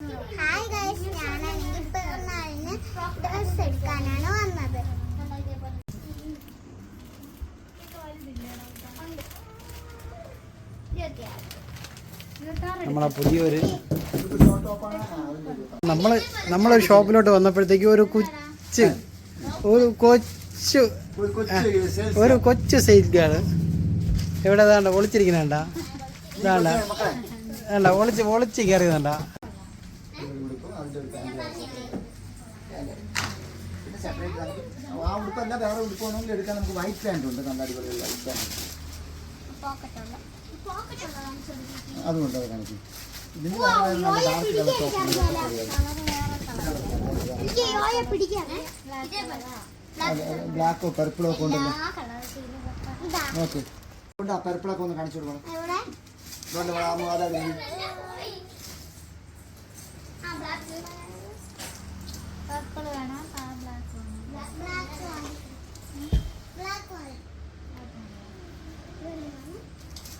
Hi guys, ഞാനാണെങ്കിൽ പിറന്നാളിന് dress എടുക്കാനാണ് വന്നത്. നമ്മളെ പുതിയൊരു നമ്മളൊരു ഷോപ്പിലോട്ട് വന്നപ്പോഴത്തേക്ക് ഒരു കൊച്ചു സെയിൽ ഗേള് എവിടെ വേണ്ട ഒളിച്ചിരിക്കുന്നുണ്ട വേണ്ട വേണ്ട ഒളിച്ച് കയറിയതുണ്ട. വേറെ ഉടുപ്പാണെങ്കിൽ എടുക്കാൻ നമുക്ക് വൈറ്റ് പാൻറ് ഉണ്ട്, നല്ല അടിപൊളി വൈറ്റ് പാൻറ്. അതുകൊണ്ട് അത് കാണിക്കും. ഇതിന് ബ്ലാക്കോ പർപ്പിളോ ഒക്കെ ഉണ്ടല്ലോ. ഓക്കെ, ആ പർപ്പിളൊക്കെ ഒന്ന് കാണിച്ചു കൊടുക്കണം.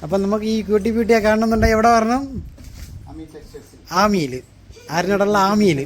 അപ്പൊ നമുക്ക് ഈ ബ്യൂട്ടിയെ കാണണമെന്നുണ്ടെങ്കിൽ എവിടെ വരണം? ആമിയില്. ആരിനോടുള്ള ആമിയില്.